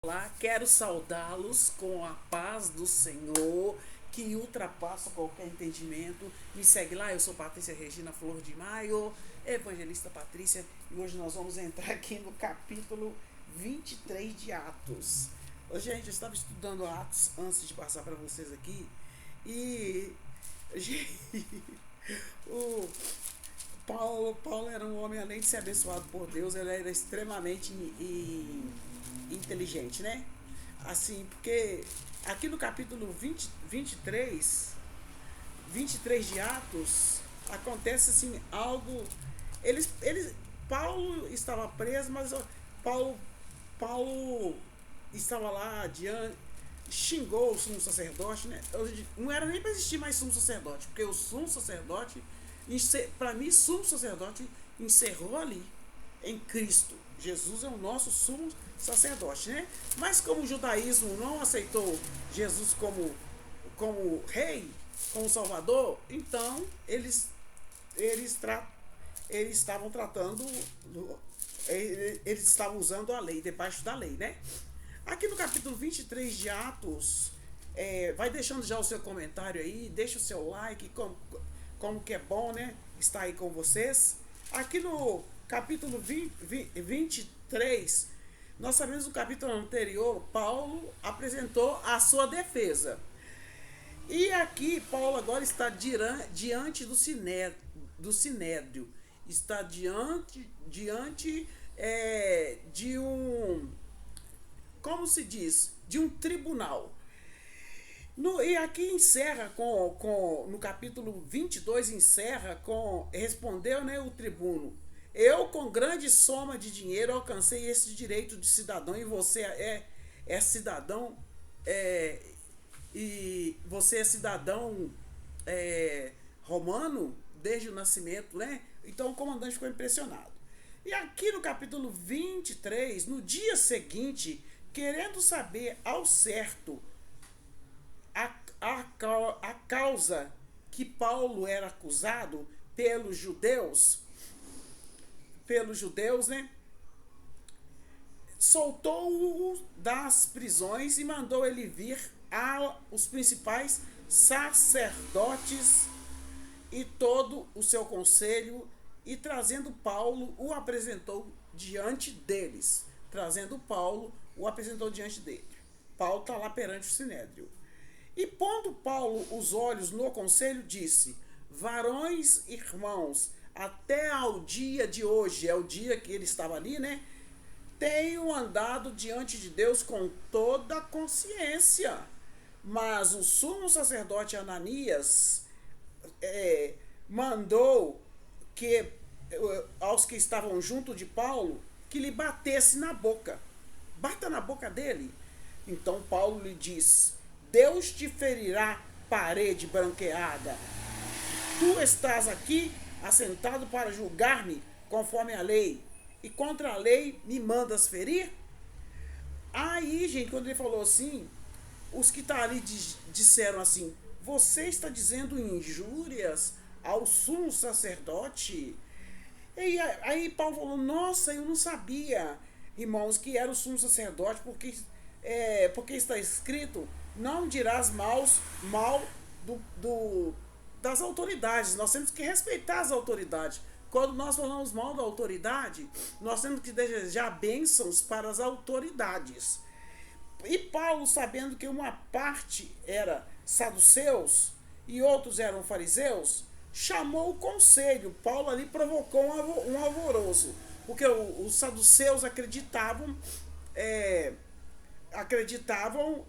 Olá, quero saudá-los com a paz do Senhor, que ultrapassa qualquer entendimento. Me segue lá, eu sou Patrícia Regina Flor de Maio, evangelista Patrícia, e hoje nós vamos entrar aqui no capítulo 23 de Atos. Ô, gente, eu estava estudando Atos antes de passar para vocês aqui, e o Paulo era um homem, além de ser abençoado por Deus, ele era extremamente inteligente, né? Assim, porque aqui no capítulo 23 de Atos, acontece assim algo. Paulo estava preso, mas Paulo, Paulo estava lá diante, xingou o sumo sacerdote, né? Não era nem para existir mais sumo sacerdote, porque o sumo sacerdote, para mim, sumo sacerdote encerrou ali em Cristo. Jesus é o nosso sumo sacerdote, né? Mas como o judaísmo não aceitou Jesus como rei, como salvador, então eles, tra, eles estavam tratando, eles estavam usando a lei, debaixo da lei, né? Aqui no capítulo 23 de Atos, vai deixando já o seu comentário aí, deixa o seu like, como que é bom, né? Estar aí com vocês. Aqui no capítulo 23, nós sabemos no capítulo anterior, Paulo apresentou a sua defesa. E aqui, Paulo agora está diante do sinédrio. Está diante de um, como se diz, de um tribunal. E aqui encerra no capítulo 22, encerra respondeu, né, o tribuno: eu com grande soma de dinheiro alcancei esse direito de cidadão, e você é cidadão, e você é cidadão romano desde o nascimento, né? Então o comandante ficou impressionado. E aqui no capítulo 23, no dia seguinte, querendo saber ao certo a causa que Paulo era acusado pelos judeus, né? Soltou-o das prisões e mandou ele vir aos principais sacerdotes e todo o seu conselho, e trazendo Paulo, o apresentou diante deles. Paulo está lá perante o sinédrio. E pondo Paulo os olhos no conselho, disse: varões irmãos, até ao dia de hoje, é o dia que ele estava ali, né? Tenho andado diante de Deus com toda a consciência. Mas o sumo sacerdote Ananias mandou que aos que estavam junto de Paulo que lhe batesse na boca. Bata na boca dele. Então Paulo lhe diz: Deus te ferirá, parede branqueada. Tu estás aqui assentado para julgar-me conforme a lei, e contra a lei me mandas ferir? Aí, gente, quando ele falou assim, os que estão ali disseram assim: você está dizendo injúrias ao sumo sacerdote? E aí Paulo falou: nossa, eu não sabia, irmãos, que era o sumo sacerdote, porque está escrito: não dirás mal das autoridades. Nós temos que respeitar as autoridades. Quando nós falamos mal da autoridade, nós temos que desejar bênçãos para as autoridades. E Paulo, sabendo que uma parte era saduceus e outros eram fariseus, chamou o conselho. Paulo ali provocou um alvoroço, porque os saduceus acreditavam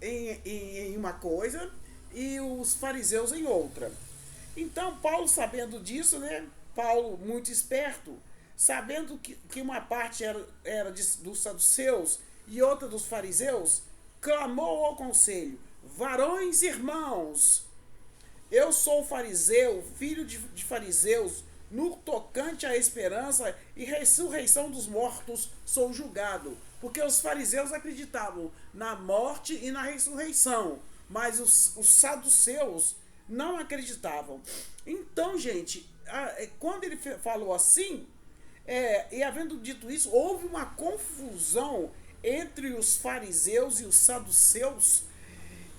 em uma coisa e os fariseus em outra. Então Paulo, sabendo disso, né, Paulo, muito esperto, sabendo que uma parte era dos saduceus e outra dos fariseus, clamou ao conselho: varões irmãos, eu sou fariseu, filho de fariseus, no tocante à esperança e ressurreição dos mortos sou julgado. Porque os fariseus acreditavam na morte e na ressurreição, mas os saduceus não acreditavam. Então, gente, quando ele falou assim, e havendo dito isso, houve uma confusão entre os fariseus e os saduceus,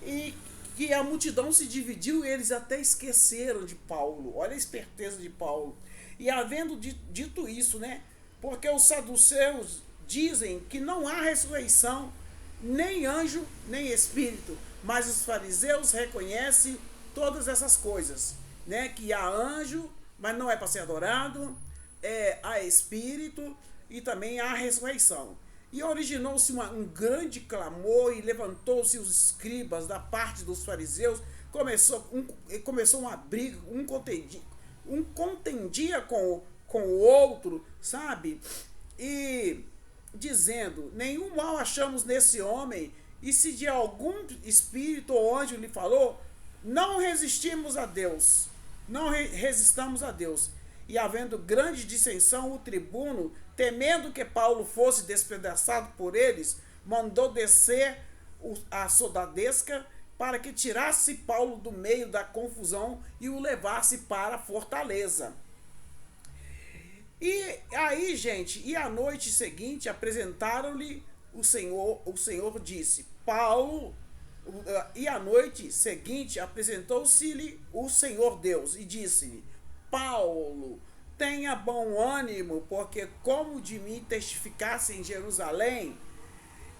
e que a multidão se dividiu e eles até esqueceram de Paulo. Olha a esperteza de Paulo. E havendo dito isso, né? Porque os saduceus dizem que não há ressurreição, nem anjo, nem espírito, mas os fariseus reconhecem todas essas coisas, né? Que há anjo, mas não é para ser adorado, há espírito e também há ressurreição. E originou-se um grande clamor e levantou-se os escribas da parte dos fariseus, começou uma briga, um contendia com o outro, sabe? E dizendo, nenhum mal achamos nesse homem, e se de algum espírito ou anjo lhe falou, não resistimos a Deus, não resistamos a Deus. E havendo grande dissensão, o tribuno, temendo que Paulo fosse despedaçado por eles, mandou descer a soldadesca para que tirasse Paulo do meio da confusão e o levasse para a fortaleza. E aí, gente, e à noite seguinte apresentaram-lhe o Senhor disse, Paulo, e à noite seguinte apresentou-se-lhe o Senhor Deus e disse-lhe, Paulo, tenha bom ânimo, porque como de mim testificasse em Jerusalém,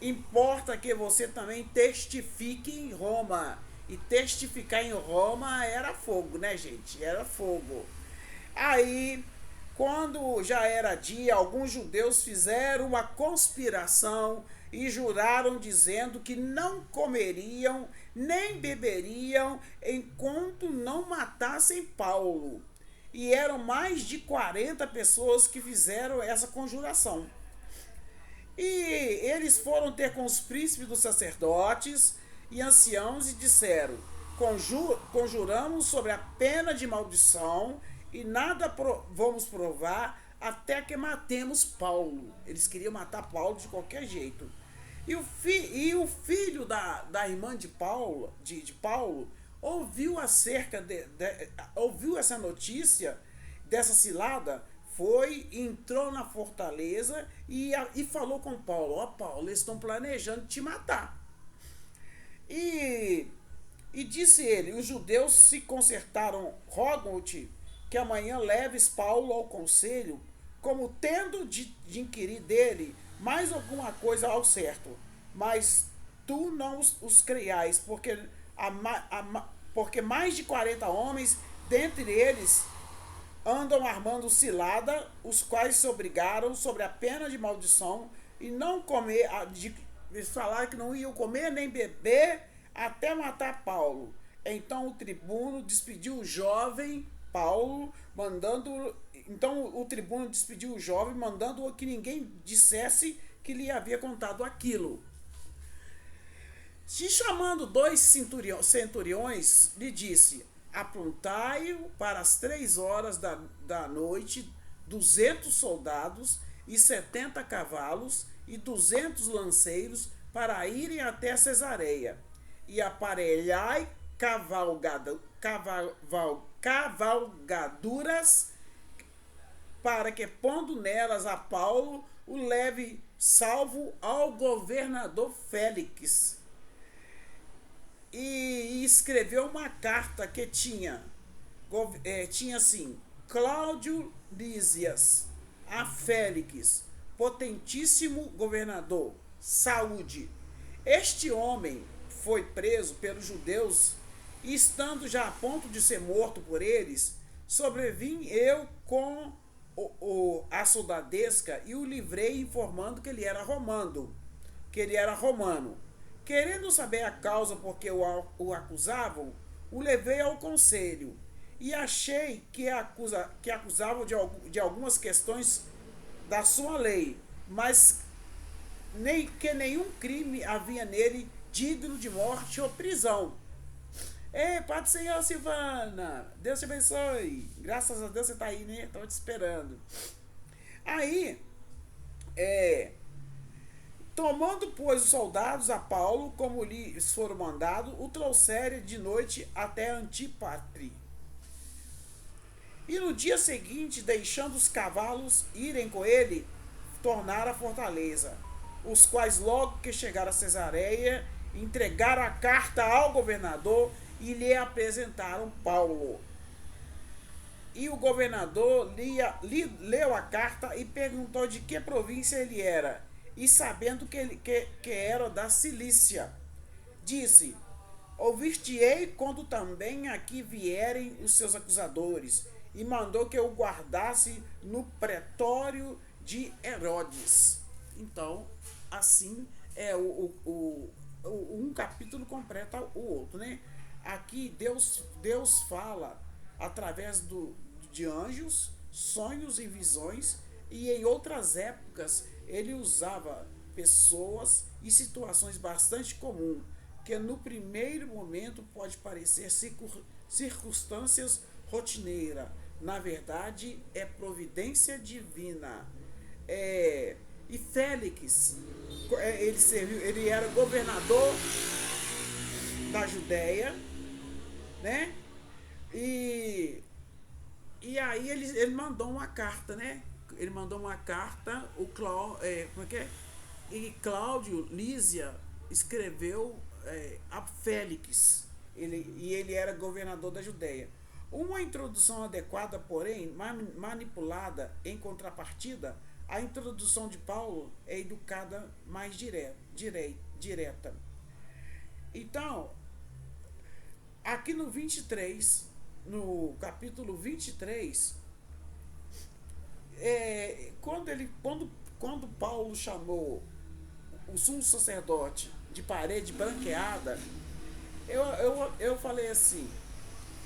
importa que você também testifique em Roma. E testificar em Roma era fogo, né, gente? Era fogo. Aí, quando já era dia, alguns judeus fizeram uma conspiração e juraram dizendo que não comeriam nem beberiam enquanto não matassem Paulo. E eram mais de 40 pessoas que fizeram essa conjuração. E eles foram ter com os príncipes dos sacerdotes e anciãos e disseram, conjuramos sobre a pena de maldição e nada vamos provar até que matemos Paulo. Eles queriam matar Paulo de qualquer jeito. E o filho da irmã de Paulo, ouviu ouviu essa notícia dessa cilada, entrou na fortaleza e falou com Paulo, Paulo, eles estão planejando te matar. E disse ele, os judeus se concertaram, rogam-te que amanhã leves Paulo ao conselho, como tendo de inquirir dele mais alguma coisa ao certo, mas tu não os creiais, porque mais de 40 homens, dentre eles, andam armando cilada, os quais se obrigaram sobre a pena de maldição e não comer, eles falaram que não iam comer nem beber até matar Paulo. Então o tribuno despediu o jovem Paulo, mandando que ninguém dissesse que lhe havia contado aquilo. Se chamando 2 centuriões, lhe disse, aprontai-o para as 3 horas da noite 200 soldados e 70 cavalos e 200 lanceiros para irem até Cesareia, e aparelhai cavalgaduras para que, pondo nelas a Paulo, o leve salvo ao governador Félix. E escreveu uma carta que tinha assim, Cláudio Lísias a Félix, potentíssimo governador, saúde. Este homem foi preso pelos judeus e, estando já a ponto de ser morto por eles, sobrevim eu com a soldadesca e o livrei, informando que ele era romano. Querendo saber a causa por que o acusavam, o levei ao conselho e achei que acusavam de algumas questões da sua lei, mas que nenhum crime havia nele digno de morte ou prisão. Ei, Pai do Senhor, Silvana, Deus te abençoe. Graças a Deus você está aí, né? Estava te esperando. Aí, tomando, pois, os soldados a Paulo, como lhes foram mandados, o trouxeram de noite até Antípatre. E no dia seguinte, deixando os cavalos irem com ele, tornaram à fortaleza. os quais logo que chegaram a Cesareia, entregaram a carta ao governador e lhe apresentaram Paulo. E o governador leu a carta e perguntou de que província ele era. E sabendo que era da Cilícia, disse: Ouvir-te-ei quando também aqui vierem os seus acusadores. E mandou que eu guardasse no pretório de Herodes. Então, assim um capítulo completa o outro, né? Aqui Deus fala através de anjos, sonhos e visões, e em outras épocas ele usava pessoas e situações bastante comuns, que no primeiro momento pode parecer circunstâncias rotineiras. Na verdade, é providência divina. E Félix, ele era governador da Judéia, né? E, e aí ele mandou uma carta, né? Ele mandou uma carta, como é que é? E Cláudio Lísia escreveu a Félix. Ele era governador da Judéia. Uma introdução adequada, porém, manipulada em contrapartida, a introdução de Paulo é educada mais direta. Então, aqui no 23, no capítulo 23, quando Paulo chamou o sumo sacerdote de parede branqueada, eu falei assim,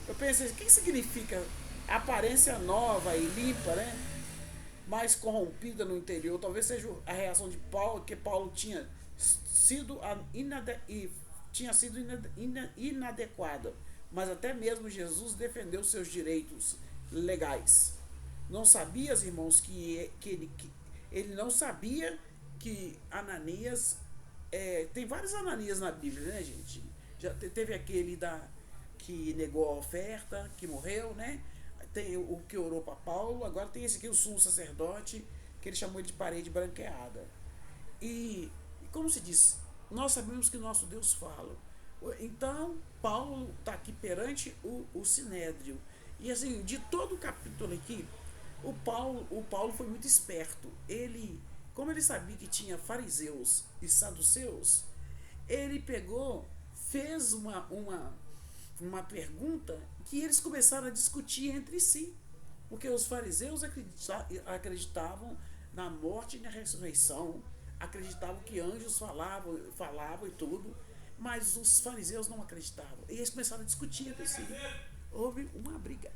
eu pensei, o que significa aparência nova e limpa, né? Mais corrompida no interior? Talvez seja a reação de Paulo, que Paulo tinha sido inadequada. Mas até mesmo Jesus defendeu seus direitos legais. Não sabias, irmãos, que ele não sabia que Ananias... tem vários Ananias na Bíblia, né, gente? Já teve aquele que negou a oferta, que morreu, né? Tem o que orou para Paulo. Agora tem esse aqui, o sumo sacerdote, que ele chamou de parede branqueada. E como se diz, nós sabemos que nosso Deus fala. Então, Paulo está aqui perante o Sinédrio. E assim, de todo o capítulo aqui, o Paulo foi muito esperto. Como ele sabia que tinha fariseus e saduceus, ele fez uma pergunta que eles começaram a discutir entre si. Porque os fariseus acreditavam na morte e na ressurreição, acreditavam que anjos falavam e tudo, mas os fariseus não acreditavam. E eles começaram a discutir entre si. Houve uma briga.